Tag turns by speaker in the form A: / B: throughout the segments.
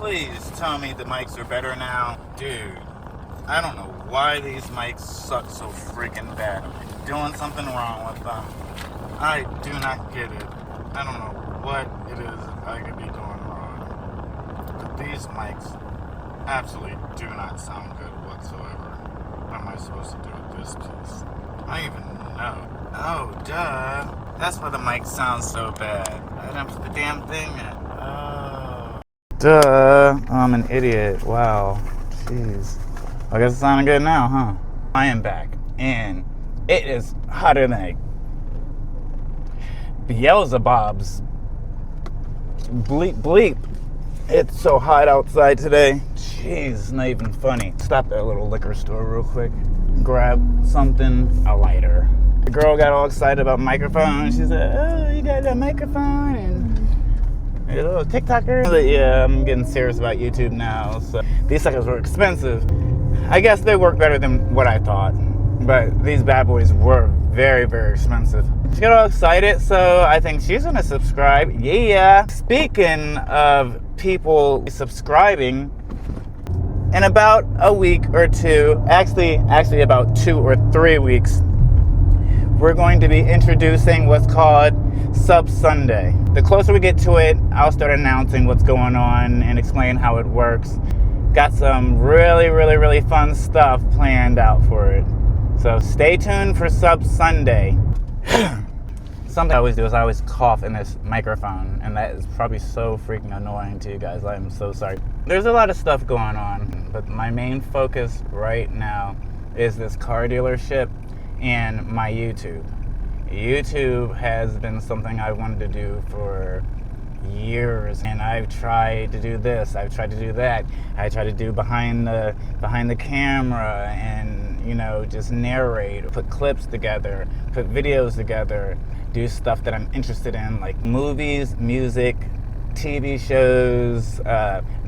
A: please tell me the mics are better now. Dude, I don't know why these mics suck so freaking bad. Am I doing something wrong with them? I do not get it. I don't know what it is I could be doing wrong. But these mics absolutely do not sound good whatsoever. What am I supposed to do with this piece? I don't even know. Oh, duh. That's why the mic sounds so bad. I didn't put the damn thing in. Oh. Duh. I'm an idiot. Wow. Jeez. I guess it sounded good now, huh? I am back, and it is hotter than Beelzebub's bleep bleep. It's so hot outside today. Jeez, it's not even funny. Stop at a little liquor store real quick. Grab something, a lighter. The girl got all excited about microphones. She said, "Oh, you got a microphone and a little TikToker." But yeah, I'm getting serious about YouTube now. So these suckers were expensive. I guess they work better than what I thought. But these bad boys were very, very expensive. She got all excited, so I think she's gonna subscribe. Yeah. Speaking of people subscribing, in about a week or two, actually about 2 or 3 weeks, we're going to be introducing what's called Sub Sunday. The closer we get to it, I'll start announcing what's going on and explain how it works. Got some really, really, really fun stuff planned out for it. So stay tuned for Sub Sunday. Something I always do is I always cough in this microphone, and that is probably so freaking annoying to you guys. I am so sorry. There's a lot of stuff going on, but my main focus right now is this car dealership and my YouTube. YouTube has been something I wanted to do for years, and I've tried to do this, I've tried to do that. I try to do behind the camera and, you know, just narrate, put clips together, put videos together, do stuff that I'm interested in, like movies, music, TV shows,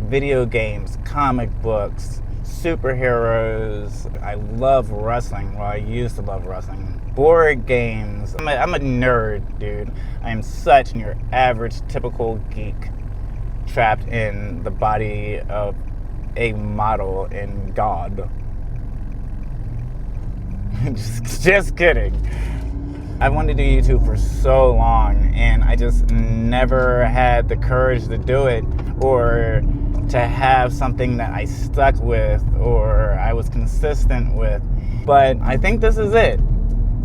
A: video games, comic books, superheroes. I love wrestling. Well, I used to love wrestling. Board games. I'm a nerd, dude. I am such your average, typical geek trapped in the body of a model in God. just kidding. I wanted to do YouTube for so long, and I just never had the courage to do it, or to have something that I stuck with or I was consistent with. But I think this is it.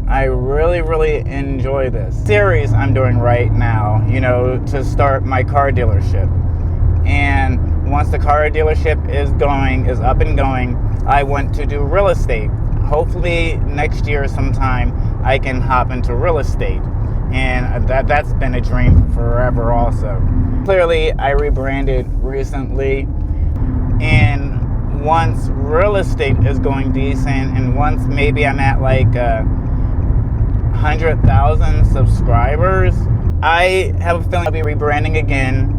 A: I really, really enjoy this series I'm doing right now, you know, to start my car dealership. And once the car dealership is up and going, I want to do real estate. Hopefully next year sometime I can hop into real estate. And that's been a dream forever also. Clearly, I rebranded recently, and once real estate is going decent, and once maybe I'm at like 100,000 subscribers, I have a feeling I'll be rebranding again.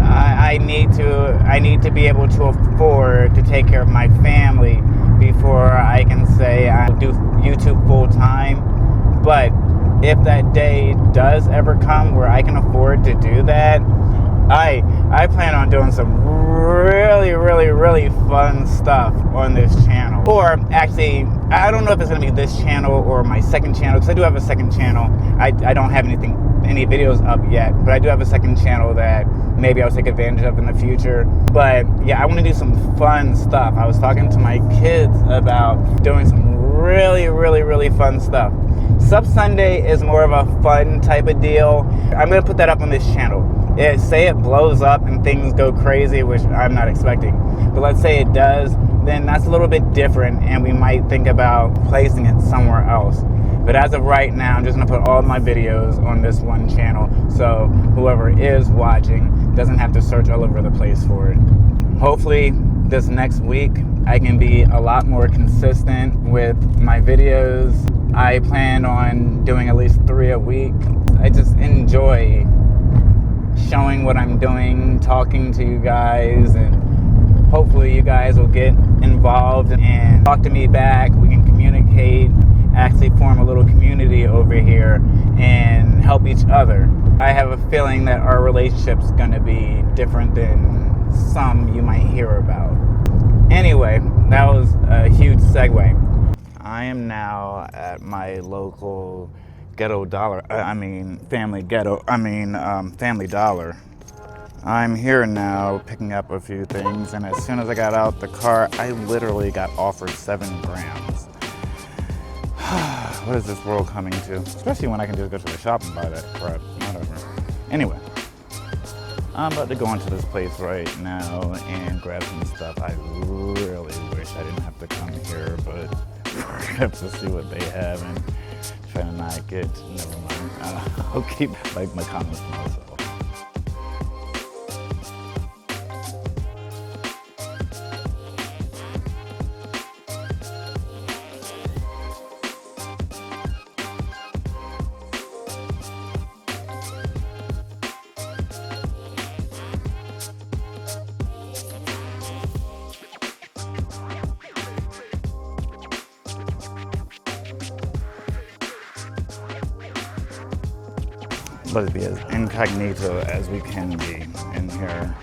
A: I need to be able to afford to take care of my family before I can say I'll do YouTube full time. But if that day does ever come where I can afford to do that, I plan on doing some really, really, really fun stuff on this channel. Or actually, I don't know if it's going to be this channel or my second channel, because I do have a second channel. I don't have any videos up yet, but I do have a second channel that maybe I'll take advantage of in the future. But yeah, I want to do some fun stuff. I was talking to my kids about doing some really, really, really fun stuff. Sub Sunday is more of a fun type of deal. I'm going to put that up on this channel. Say it blows up and things go crazy, which I'm not expecting. But let's say it does, then that's a little bit different, and we might think about placing it somewhere else. But as of right now, I'm just going to put all my videos on this one channel, so whoever is watching doesn't have to search all over the place for it. Hopefully this next week I can be a lot more consistent with my videos. I plan on doing at least 3 a week. I just enjoy showing what I'm doing, talking to you guys, and hopefully you guys will get involved and talk to me back. We can communicate, actually form a little community over here and help each other. I have a feeling that our relationship's going to be different than some you might hear about. Anyway, that was a huge segue. I am now at my local Family Dollar. I'm here now picking up a few things, and as soon as I got out the car, I literally got offered 7 grams. What is this world coming to? Especially when I can just go to the shop and buy that crap. Whatever. Anyway, I'm about to go into this place right now and grab some stuff. I really wish I didn't have to come here, but we're gonna have to see what they have and try to not get, never mind. I'll keep my comments to myself. Let's be as incognito as we can be in here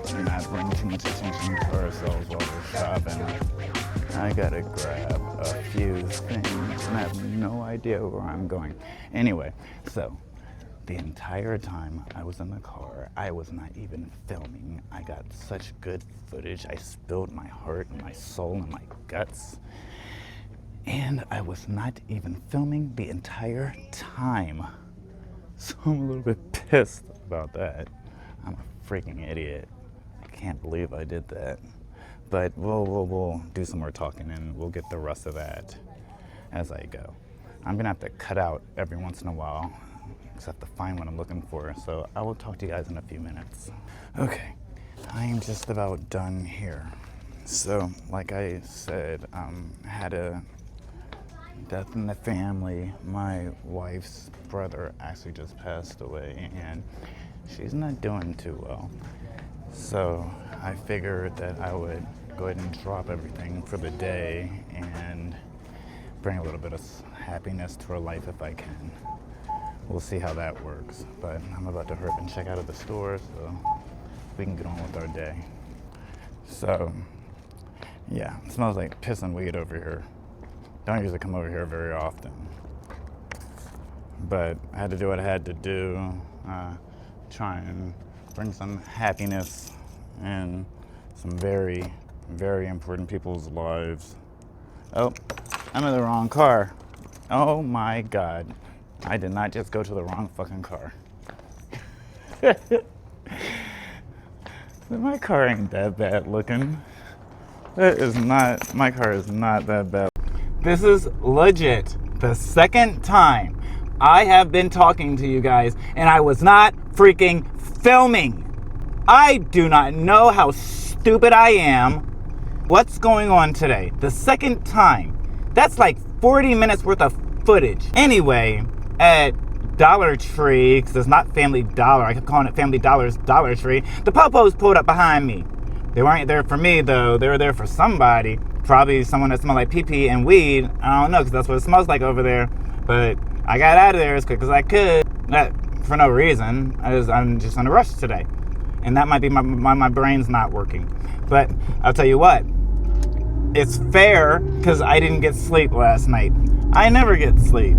A: and not bring too much attention to ourselves while we're shopping. I gotta grab a few things and I have no idea where I'm going. Anyway, so the entire time I was in the car, I was not even filming. I got such good footage. I spilled my heart and my soul and my guts. And I was not even filming the entire time. So I'm a little bit pissed about that. I'm a freaking idiot. I can't believe I did that. But we'll do some more talking and we'll get the rest of that as I go. I'm gonna have to cut out every once in a while because I have to find what I'm looking for. So I will talk to you guys in a few minutes. Okay, I am just about done here. So like I said, had a death in the family. My wife's brother actually just passed away and she's not doing too well. So I figured that I would go ahead and drop everything for the day and bring a little bit of happiness to her life if I can. We'll see how that works. But I'm about to hurry up and check out of the store so we can get on with our day. So yeah, it smells like piss and weed over here. Don't usually come over here very often, but I had to do what I had to do, try and bring some happiness in some very, very important people's lives. Oh, I'm in the wrong car. Oh my God, I did not just go to the wrong fucking car. My car ain't that bad looking. My car is not that bad. This is legit the second time I have been talking to you guys and I was not freaking filming. I do not know how stupid I am. What's going on today? The second time. That's like 40 minutes worth of footage. Anyway, at Dollar Tree, because it's not Family Dollar, I kept calling it Family Dollar's Dollar Tree, the popos pulled up behind me. They weren't there for me though, they were there for somebody. Probably someone that smelled like pee-pee and weed. I don't know, because that's what it smells like over there. But I got out of there as quick as I could. For no reason. I'm just in a rush today. And that might be my brain's not working. But I'll tell you what. It's fair, because I didn't get sleep last night. I never get sleep.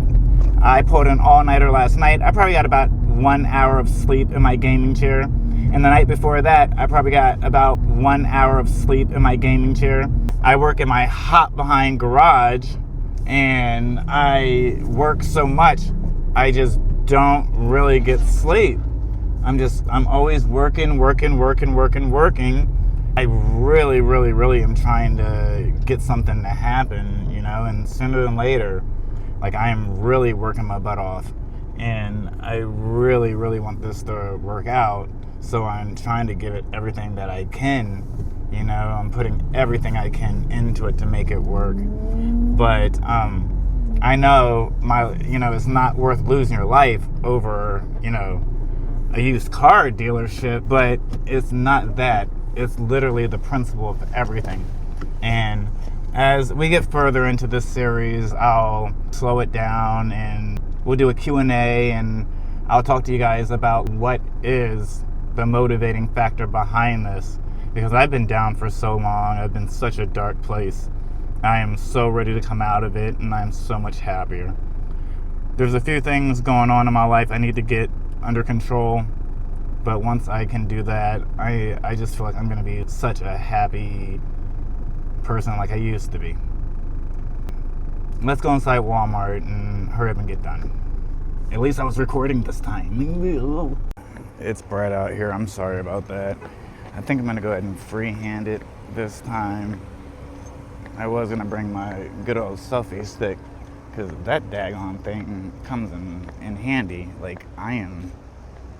A: I pulled an all-nighter last night. I probably got about 1 hour of sleep in my gaming chair. And the night before that, I probably got about 1 hour of sleep in my gaming chair. I work in my hot behind garage and I work so much, I just don't really get sleep. I'm always working. I really am trying to get something to happen, and sooner than later, like I am really working my butt off and I really want this to work out. So I'm trying to give it everything that I can. I'm putting everything I can into it to make it work. But I know it's not worth losing your life over, a used car dealership, but it's not that. It's literally the principle of everything. And as we get further into this series, I'll slow it down and we'll do a Q&A and I'll talk to you guys about what is the motivating factor behind this, because I've been down for so long. I've been such a dark place. I am so ready to come out of it, and I'm so much happier. There's a few things going on in my life I need to get under control, but once I can do that, I just feel like I'm going to be such a happy person like I used to be. Let's go inside Walmart and hurry up and get done. At least I was recording this time. It's bright out here. I'm sorry about that. I think I'm going to go ahead and freehand it this time. I was going to bring my good old selfie stick, because that daggone thing comes in handy. Like, I am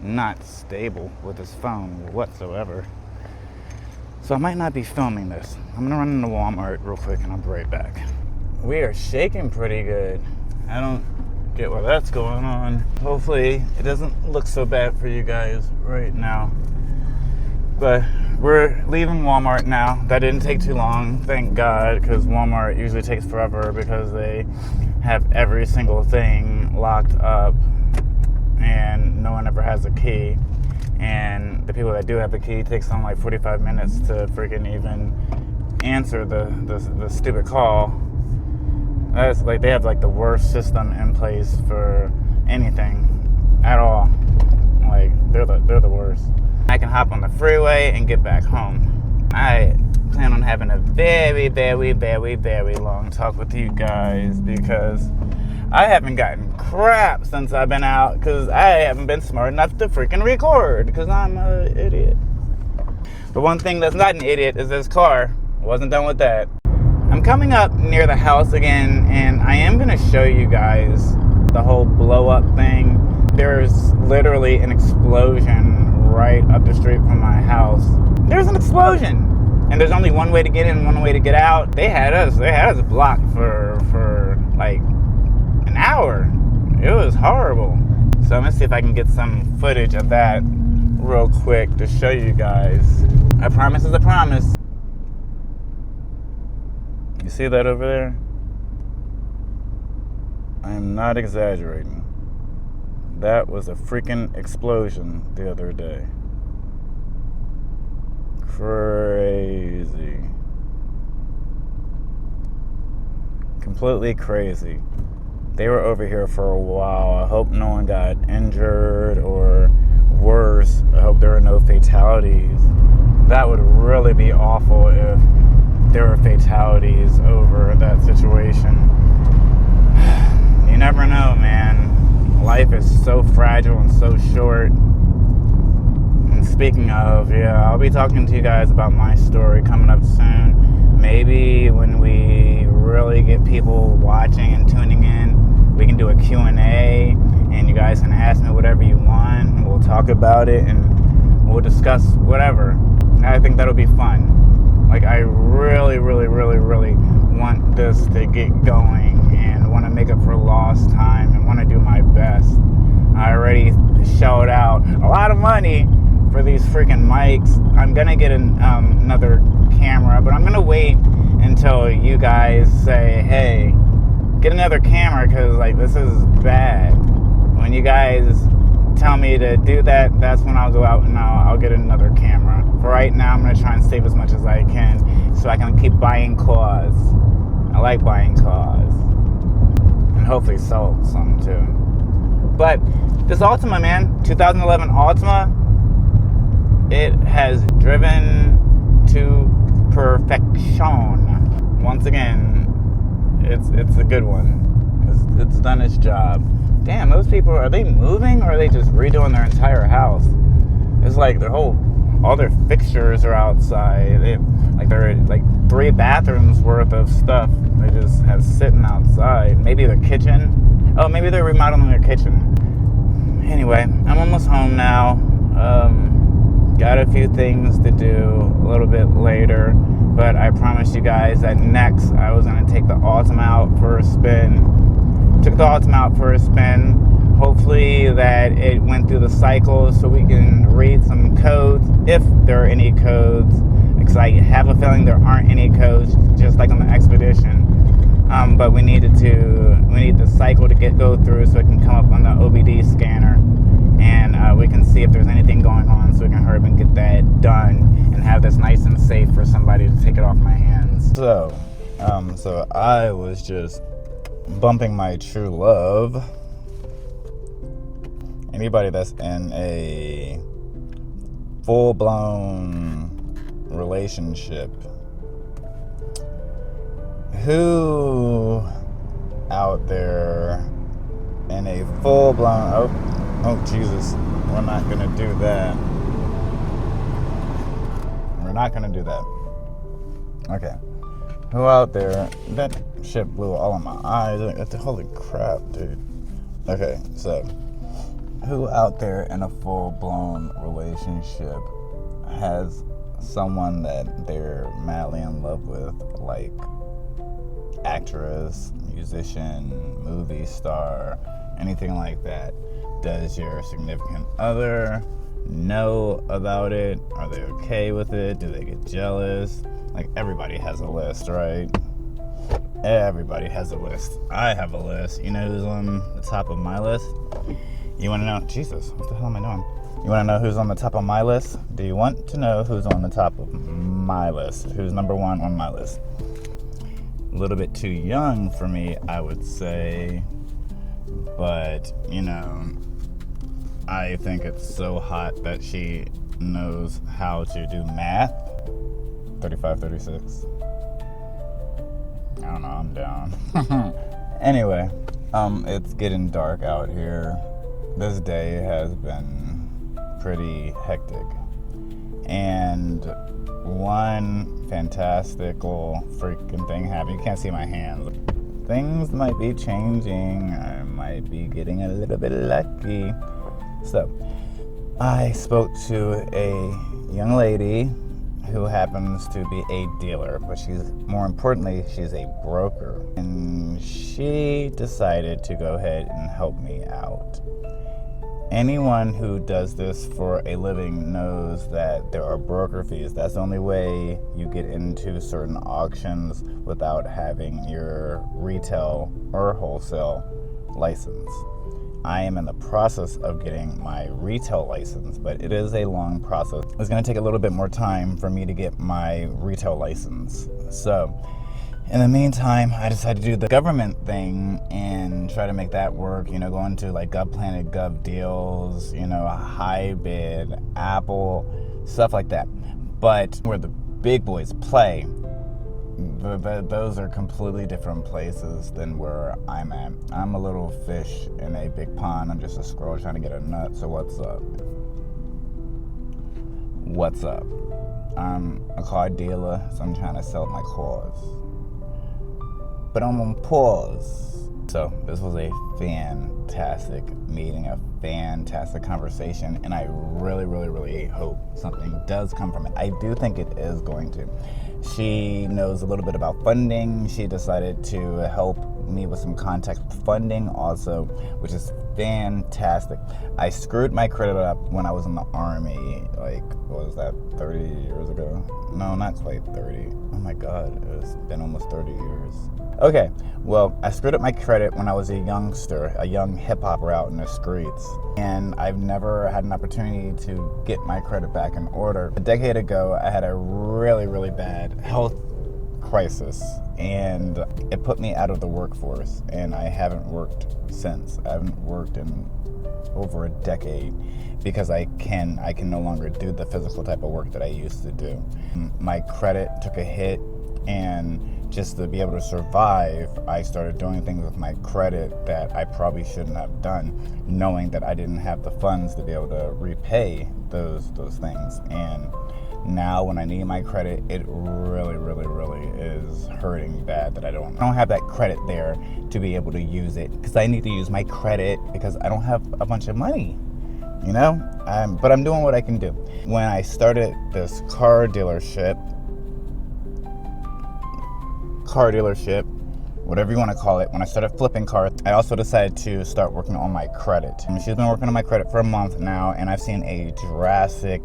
A: not stable with this phone whatsoever. So I might not be filming this. I'm going to run into Walmart real quick and I'll be right back. We are shaking pretty good. I don't get what that's going on. Hopefully it doesn't look so bad for you guys right now. But we're leaving Walmart now. That didn't take too long, thank God, because Walmart usually takes forever because they have every single thing locked up and no one ever has a key. And the people that do have the key, it takes them like 45 minutes to freaking even answer the stupid call. That's like, they have like the worst system in place for anything at all. Like, they're the worst. I can hop on the freeway and get back home. I plan on having a very, very, very, very long talk with you guys, because I haven't gotten crap since I've been out, because I haven't been smart enough to freaking record, because I'm an idiot. The one thing that's not an idiot is this car. I wasn't done with that. I'm coming up near the house again, and I am going to show you guys the whole blow up thing. There's literally an explosion right up the street from my house. There's an explosion, and there's only one way to get in, one way to get out. They had us blocked for like an hour. It was horrible. So I'm gonna see if I can get some footage of that real quick to show you guys. A promise is a promise. You see that over there? I am not exaggerating. That was a freaking explosion the other day. Crazy. Completely crazy. They were over here for a while. I hope no one got injured, or worse, I hope there are no fatalities. That would really be awful if there were fatalities over that situation. You never know, man. Life is so fragile and so short. And speaking of, I'll be talking to you guys about my story coming up soon. Maybe when we really get people watching and tuning in, we can do a Q&A, and you guys can ask me whatever you want, and we'll talk about it, and we'll discuss whatever. I think that'll be fun. Like, I really, really, really, really want this to get going, and want to make up for lost time, and want to do my best. I already shelled out a lot of money for these freaking mics. I'm gonna get another camera, but I'm gonna wait until you guys say, hey, get another camera, because like, this is bad. When you guys tell me to do that, that's when I'll go out and I'll get another camera. For right now, I'm gonna try and save as much as I can so I can keep buying cars. I like buying cars, and hopefully sell some too. But this Altima, man, 2011 Altima, it has driven to perfection. Once again, it's a good one. It's done its job. Damn, those people, are they moving, or are they just redoing their entire house? It's like all their fixtures are outside. They're like 3 bathrooms worth of stuff they just have sitting outside. Maybe their kitchen. Oh, maybe they're remodeling their kitchen. Anyway, I'm almost home now. Got a few things to do a little bit later, but I promised you guys that next I was going to take the Altima out for a spin. Took the Altima out for a spin. Hopefully that it went through the cycle so we can read some codes, if there are any codes, because I have a feeling there aren't any codes, just like on the Expedition. But we need the cycle to go through so it can come up on the OBD scanner. and we can see if there's anything going on, so we can hurry up and get that done and have this nice and safe for somebody to take it off my hands. So I was just bumping my true love. Anybody that's in a full-blown relationship, who out there in a full-blown, oh Jesus, we're not gonna do that. We're not gonna do that. Okay. Who out there, that shit blew all in my eyes. Holy crap, dude. Okay, so who out there in a full-blown relationship has someone that they're madly in love with, like actress, musician, movie star, anything like that? Does your significant other know about it? Are they okay with it? Do they get jealous? Like, everybody has a list, right? Everybody has a list. I have a list. You know who's on the top of my list? You want to know? Jesus, what the hell am I doing? You want to know who's on the top of my list? Do you want to know who's on the top of my list? Who's number one on my list? A little bit too young for me, I would say. But, you know, I think it's so hot that she knows how to do math. 35, 36. I don't know, I'm down. Anyway, it's getting dark out here. This day has been pretty hectic. And one fantastical freaking thing happened. You can't see my hands. Things might be changing. I might be getting a little bit lucky. So, I spoke to a young lady who happens to be a dealer, but more importantly, she's a broker. And she decided to go ahead and help me out. Anyone who does this for a living knows that there are broker fees. That's the only way you get into certain auctions without having your retail or wholesale license. I am in the process of getting my retail license, but it is a long process. It's going to take a little bit more time for me to get my retail license. So, in the meantime, I decided to do the government thing and try to make that work, you know, go into like GovPlanet, Gov Deals, you know, High Bid, Apple, stuff like that. But where the big boys play, those are completely different places than where I'm at. I'm a little fish in a big pond. I'm just a squirrel trying to get a nut. So what's up? What's up? I'm a car dealer, so I'm trying to sell my cars. But I'm on pause. So this was a fantastic meeting, a fantastic conversation, and I really, really, really hope something does come from it. I do think it is going to. She knows a little bit about funding. She decided to help me with some contact with funding also, which is fantastic. I screwed my credit up when I was in the Army, like, what was that, 30 years ago? No, not quite 30. Oh my God, it's been almost 30 years. Okay, well, I screwed up my credit when I was a youngster, a young hip-hopper out in the streets. And I've never had an opportunity to get my credit back in order. A decade ago, I had a really, really bad health crisis, and it put me out of the workforce, and I haven't worked since. I haven't worked in over a decade because I can no longer do the physical type of work that I used to do. My credit took a hit, and just to be able to survive, I started doing things with my credit that I probably shouldn't have done, knowing that I didn't have the funds to be able to repay those things. And now when I need my credit, it really, really, really is hurting bad that I don't have that credit there to be able to use it, because I need to use my credit because I don't have a bunch of money, you know? But I'm doing what I can do. When I started this car dealership, whatever you want to call it, when I started flipping cars, I also decided to start working on my credit. And she's been working on my credit for a month now, and I've seen a drastic,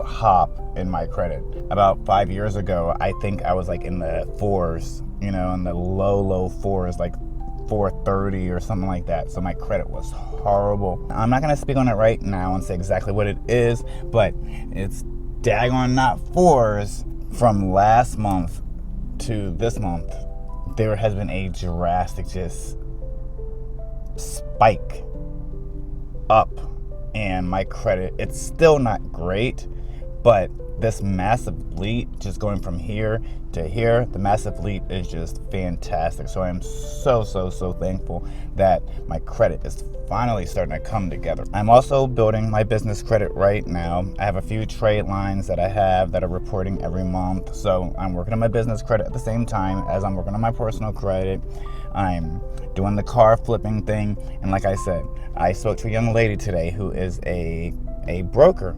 A: hop in my credit. About 5 years ago, I think I was like in the fours, in the low fours, like 430 or something like that. So my credit was horrible. I'm not gonna speak on it right now and say exactly what it is, but it's daggone not fours. From last month to this month, there has been a drastic just spike up in my credit. It's still not great, but this massive leap, just going from here to here, the massive leap is just fantastic. So I'm so thankful that my credit is finally starting to come together. I'm also building my business credit right now. I have a few trade lines that I have that are reporting every month. So I'm working on my business credit at the same time as I'm working on my personal credit. I'm doing the car flipping thing. And like I said, I spoke to a young lady today who is a broker.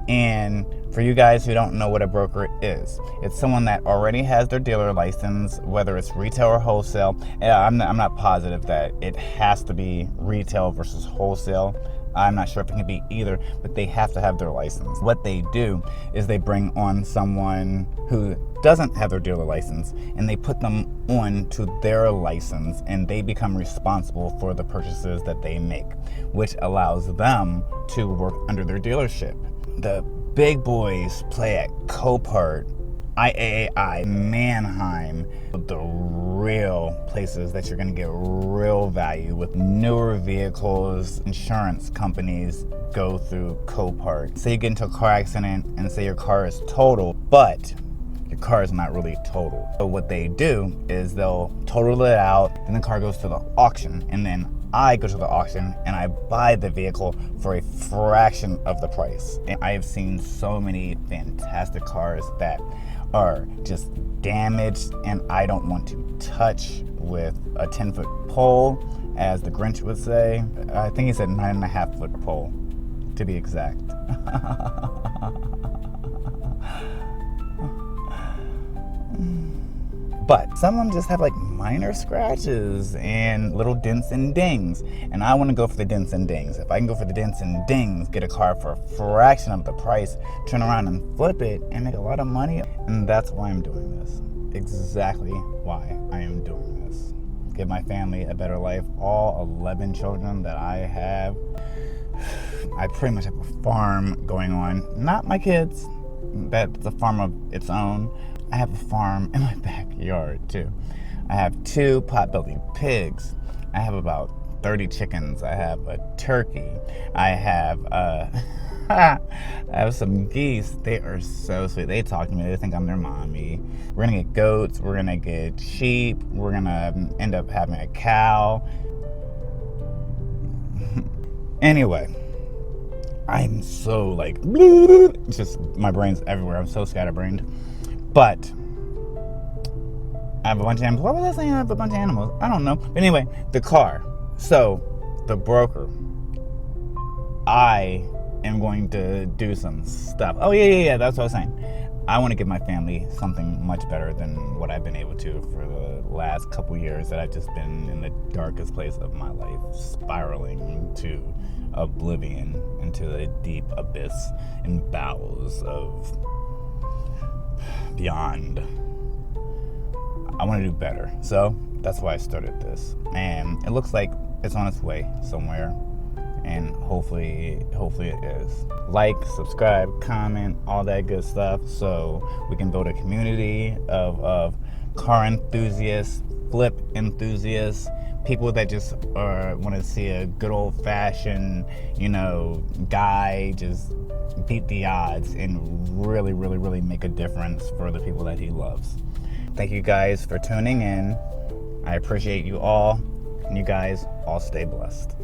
A: And for you guys who don't know what a broker is, it's someone that already has their dealer license, whether it's retail or wholesale. I'm not positive that it has to be retail versus wholesale. I'm not sure if it can be either, but they have to have their license. What they do is they bring on someone who doesn't have their dealer license and they put them on to their license, and they become responsible for the purchases that they make, which allows them to work under their dealership. The big boys play at Copart, IAAI, Mannheim, the real places that you're going to get real value with newer vehicles. Insurance companies go through Copart. Say you get into a car accident and say your car is total, but your car is not really total. So what they do is they'll total it out, and the car goes to the auction, and then I go to the auction and I buy the vehicle for a fraction of the price. And I have seen so many fantastic cars that are just damaged and I don't want to touch with a 10-foot pole, as the Grinch would say. I think he said 9.5-foot pole, to be exact. But some of them just have like minor scratches and little dents and dings. And I want to go for the dents and dings. If I can go for the dents and dings, get a car for a fraction of the price, turn around and flip it and make a lot of money. And that's why I'm doing this. Exactly why I am doing this. Give my family a better life. All 11 children that I have. I pretty much have a farm going on. Not my kids. That's a farm of its own. I have a farm in my backyard too. I have 2 pot-bellied pigs. I have about 30 chickens. I have a turkey. I have I have some geese. They are so sweet. They talk to me. They think I'm their mommy. We're gonna get goats. We're gonna get sheep. We're gonna end up having a cow. Anyway, I'm so like, just my brain's everywhere. I'm so scatterbrained. But I have a bunch of animals. Why was I saying I have a bunch of animals? I don't know. But anyway, the car. So, the broker. I am going to do some stuff. Oh, yeah. That's what I was saying. I want to give my family something much better than what I've been able to for the last couple years that I've just been in the darkest place of my life, spiraling to oblivion, into the deep abyss and bowels of beyond. I want to do better. So that's why I started this. And it looks like it's on its way somewhere. And hopefully it is. Like, subscribe, comment, all that good stuff, so we can build a community of car enthusiasts, flip enthusiasts, people that just want to see a good old-fashioned, guy just beat the odds and really make a difference for the people that he loves. Thank you guys for tuning in. I appreciate you all, and you guys all stay blessed.